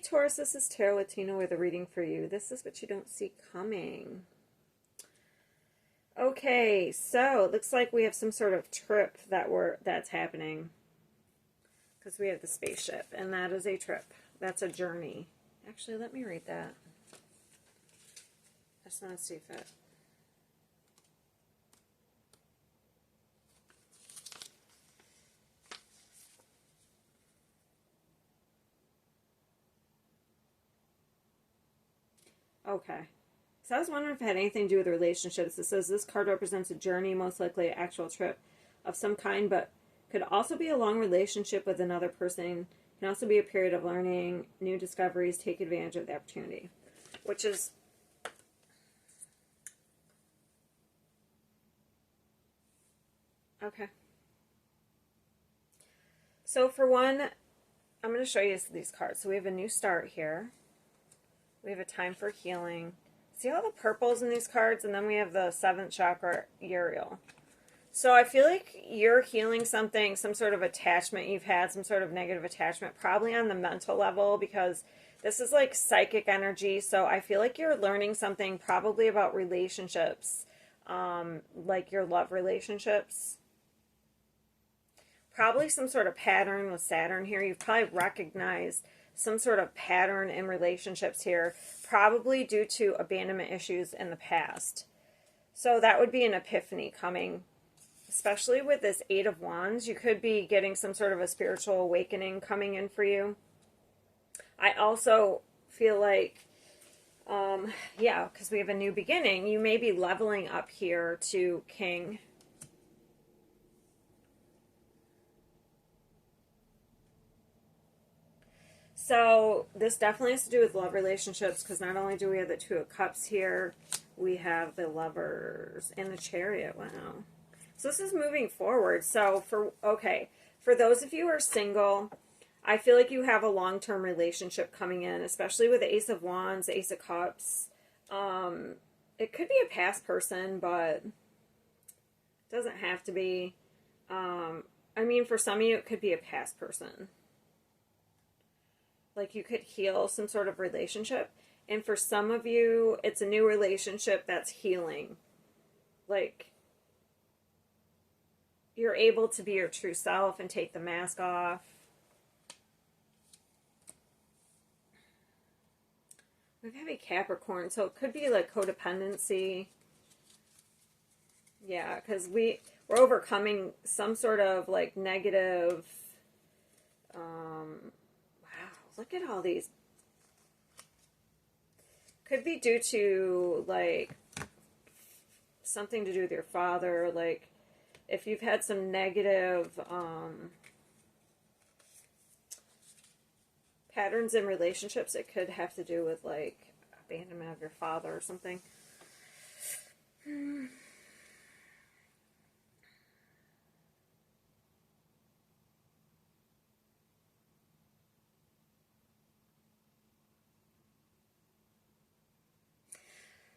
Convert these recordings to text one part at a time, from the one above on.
Taurus, this is Tarot Latino with a reading for you. This is what you don't see coming. Okay, so it looks like we have some sort of trip that's happening. Because we have the spaceship, and that is a trip. That's a journey. Actually, let me read that. I just want to see if it... Okay. So I was wondering if it had anything to do with relationships. It says this card represents a journey, most likely an actual trip of some kind, but could also be a long relationship with another person. Can also be a period of learning, new discoveries, take advantage of the opportunity. Which is... Okay. So for one, I'm going to show you these cards. So we have a new start here. We have a time for healing. See all the purples in these cards? And then we have the 7th chakra, Uriel. So I feel like you're healing something, some sort of attachment you've had, some sort of negative attachment, probably on the mental level, because this is like psychic energy. So I feel like you're learning something probably about relationships, like your love relationships. Probably some sort of pattern with Saturn here. You've probably recognized some sort of pattern in relationships here, probably due to abandonment issues in the past. So that would be an epiphany coming, especially with this 8 of Wands. You could be getting some sort of a spiritual awakening coming in for you. I also feel like, yeah, because we have a new beginning, you may be leveling up here to King. So this definitely has to do with love relationships, because not only do we have the 2 of Cups here, we have the Lovers and the Chariot. Wow. So this is moving forward. So for those of you who are single, I feel like you have a long-term relationship coming in, especially with the Ace of Wands, Ace of Cups. It could be a past person, but it doesn't have to be. I mean, for some of you, it could be a past person. Like you could heal some sort of relationship. And for some of you, it's a new relationship that's healing. Like you're able to be your true self and take the mask off. We have a Capricorn, so it could be like codependency. Yeah, because we're overcoming some sort of like negative... Look at all these. Could be due to, like, something to do with your father. Like, if you've had some negative patterns in relationships, it could have to do with, like, abandonment of your father or something.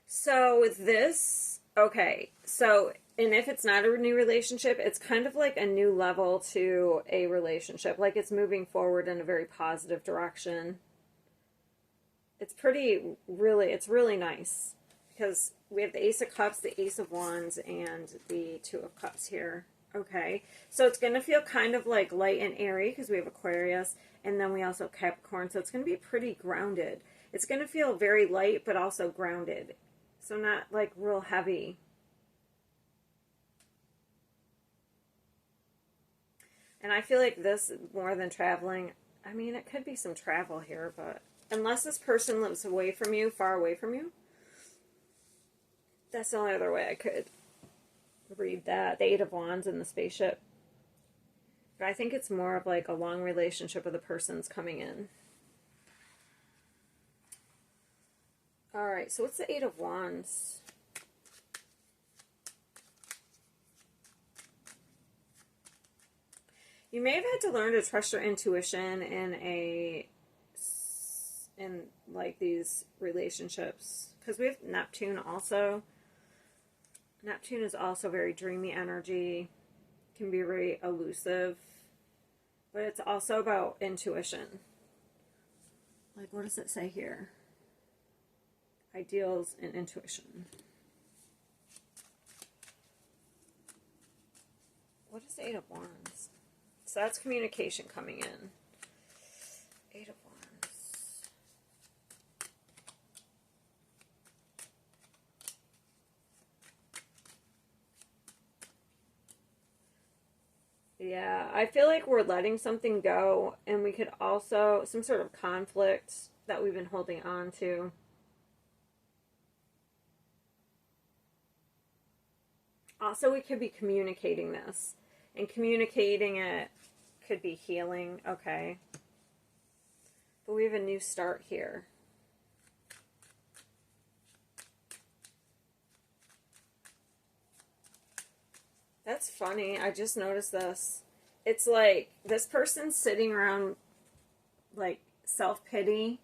So with this, okay, so, and if it's not a new relationship, it's kind of like a new level to a relationship. Like it's moving forward in a very positive direction. It's it's really nice. Because we have the Ace of Cups, the Ace of Wands, and the 2 of Cups here. Okay, so it's going to feel kind of like light and airy because we have Aquarius, and then we also have Capricorn, so it's going to be pretty grounded. It's going to feel very light, but also grounded. So not like real heavy. And I feel like this, more than traveling, I mean, it could be some travel here, but unless this person lives away from you, far away from you, that's the only other way I could read that. The 8 of Wands and the spaceship. But I think it's more of like a long relationship with the person's coming in. Alright, so what's the 8 of Wands? You may have had to learn to trust your intuition in like these relationships. Because we have Neptune also. Neptune is also very dreamy energy. Can be very elusive. But it's also about intuition. Like, what does it say here? Ideals and intuition. What is Eight of Wands? So that's communication coming in. Eight of Wands. Yeah, I feel like we're letting something go, and we could also, some sort of conflict that we've been holding on to. Also, we could be communicating this, and communicating it could be healing, okay. But we have a new start here. That's funny. I just noticed this. It's like this person's sitting around like self-pity,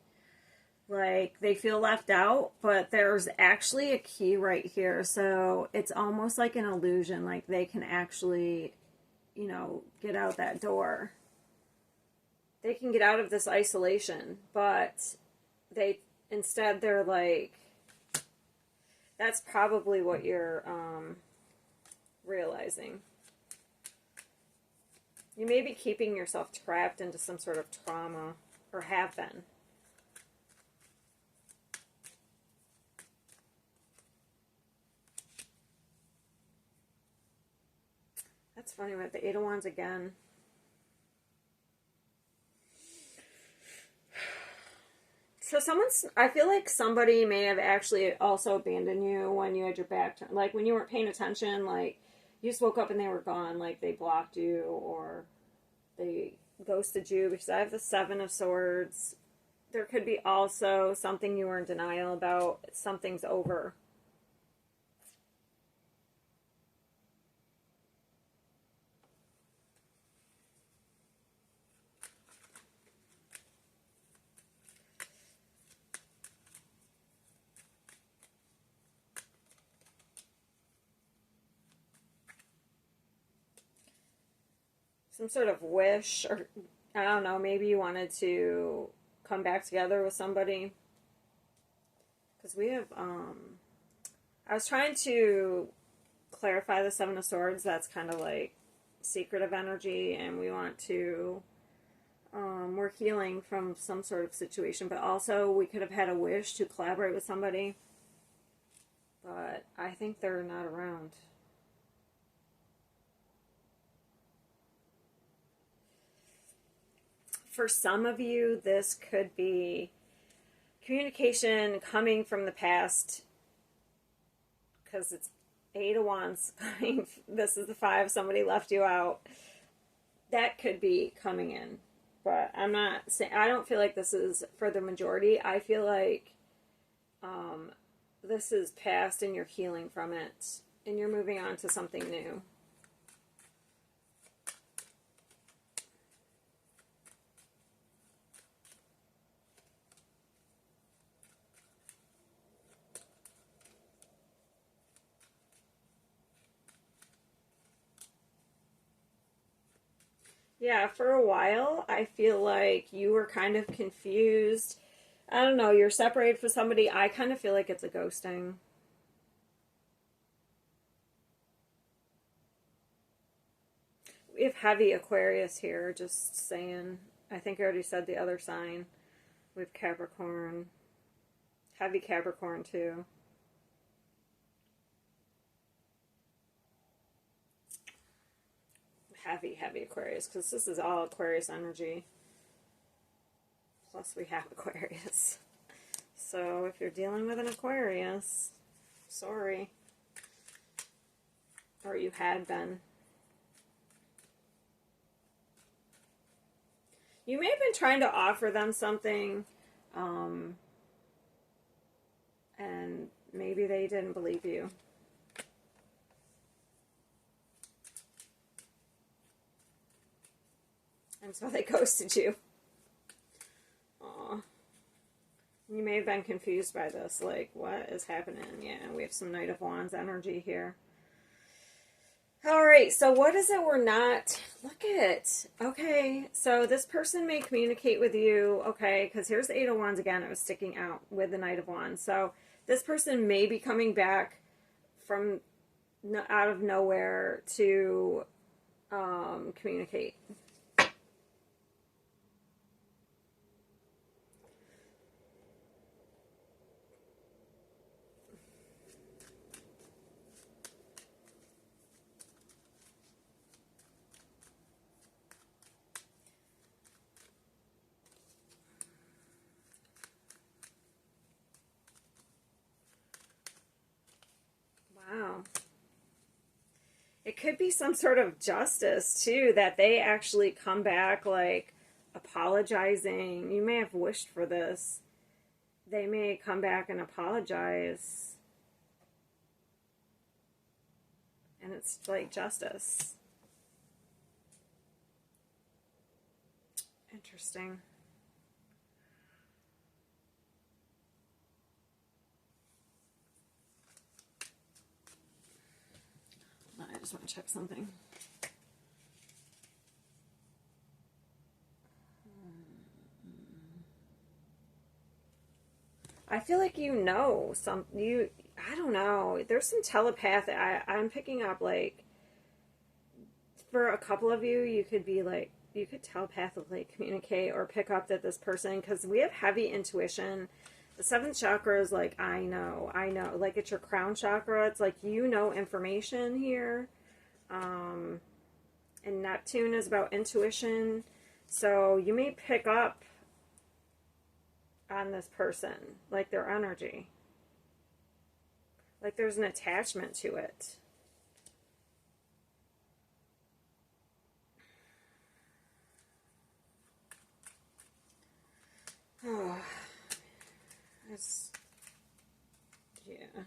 like they feel left out, but there's actually a key right here. So it's almost like an illusion, like they can actually, you know, get out that door. They can get out of this isolation, but they're like, that's probably what you're realizing. You may be keeping yourself trapped into some sort of trauma, or have been. That's funny with the Eight of Wands again. So I feel like somebody may have actually also abandoned you when you had your back turned. Like when you weren't paying attention, like you just woke up and they were gone, like they blocked you or they ghosted you, because I have the Seven of Swords. There could be also something you were in denial about. Something's over. Some sort of wish, or I don't know, maybe you wanted to come back together with somebody. Because we have, I was trying to clarify the Seven of Swords. That's kind of like secretive energy, and we want to, we're healing from some sort of situation, but also we could have had a wish to collaborate with somebody. But I think they're not around. For some of you, this could be communication coming from the past, because it's Eight of Wands coming. This is the Five. Somebody left you out. That could be coming in, but I'm not saying. I don't feel like this is for the majority. I feel like this is past, and you're healing from it, and you're moving on to something new. Yeah, for a while, I feel like you were kind of confused. I don't know, you're separated from somebody. I kind of feel like it's a ghosting. We have heavy Aquarius here, just saying. I think I already said the other sign. We have Capricorn. Heavy Capricorn, too. Heavy Aquarius, because this is all Aquarius energy. Plus we have Aquarius. So if you're dealing with an Aquarius, sorry. Or you had been. You may have been trying to offer them something, and maybe they didn't believe you. And so they ghosted you. Aw. You may have been confused by this. Like, what is happening? Yeah, we have some Knight of Wands energy here. Alright, so what is it we're not Look it. Okay, so this person may communicate with you, okay, because here's the Eight of Wands again. It was sticking out with the Knight of Wands. So this person may be coming back from out of nowhere to communicate. Wow. It could be some sort of justice too, that they actually come back like apologizing. You may have wished for this. They may come back and apologize. And it's like justice. Interesting. I just want to check something. I feel like I don't know. There's some telepathy. I'm picking up like for a couple of you, you could be like you could telepathically communicate or pick up that this person, because we have heavy intuition. The seventh chakra is like, I know. Like it's your crown chakra. It's like, you know, information here. And Neptune is about intuition. So you may pick up on this person, like their energy. Like there's an attachment to it. Oh, it's, yeah.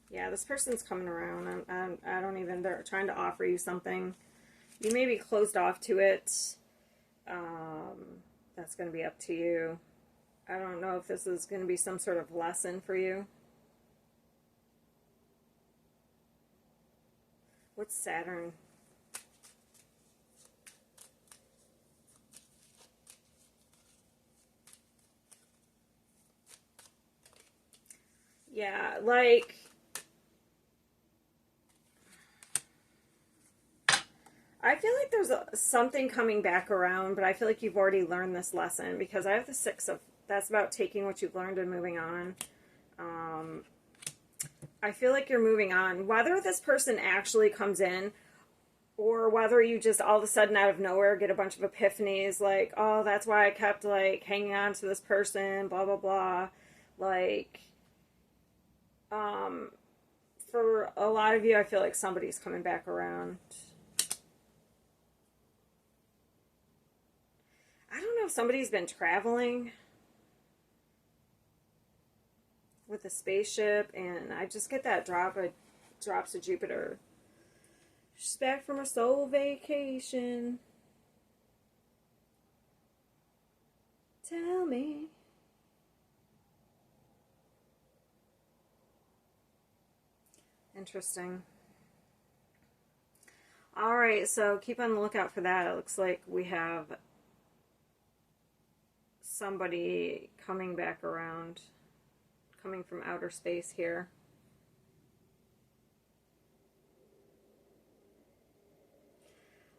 Yeah, this person's coming around. I don't even, they're trying to offer you something. You may be closed off to it. That's going to be up to you. I don't know if this is going to be some sort of lesson for you. What's Saturn? Yeah, like, I feel like there's something coming back around, but I feel like you've already learned this lesson, because I have the Six of, that's about taking what you've learned and moving on. I feel like you're moving on. Whether this person actually comes in, or whether you just all of a sudden out of nowhere get a bunch of epiphanies, like, oh, that's why I kept like hanging on to this person, blah, blah, blah. Like, for a lot of you, I feel like somebody's coming back around. I don't know if somebody's been traveling with a spaceship, and I just get that drops of Jupiter. She's back from her soul vacation. Tell me. Interesting. All right, so keep on the lookout for that. It looks like we have somebody coming back around, coming from outer space here.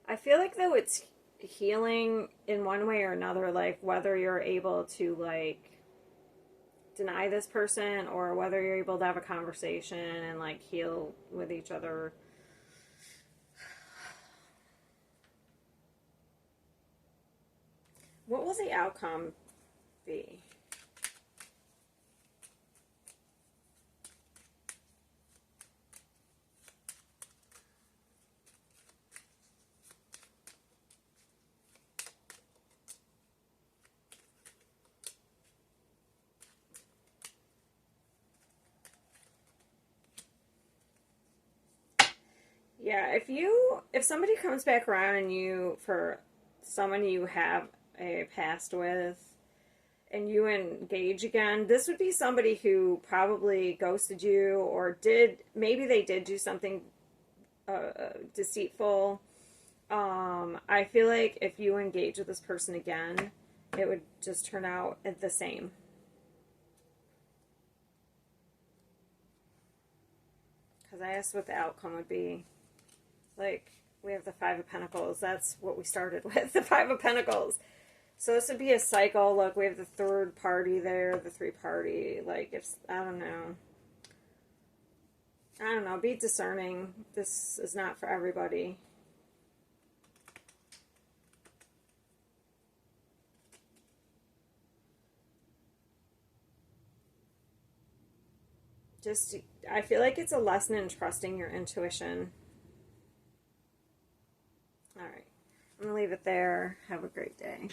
I feel like though it's healing in one way or another, like whether you're able to like deny this person or whether you're able to have a conversation and like heal with each other. What will the outcome be? Yeah, if somebody comes back around and you, for someone you have a past with, and you engage again, this would be somebody who probably ghosted you or maybe they did do something deceitful. I feel like if you engage with this person again, it would just turn out the same. Because I asked what the outcome would be. Like, we have the Five of Pentacles. That's what we started with, the Five of Pentacles. So this would be a cycle. Look, we have the third party there, the three party. Like, if, I don't know. I don't know. Be discerning. This is not for everybody. Just, I feel like it's a lesson in trusting your intuition. All right. I'm going to leave it there. Have a great day.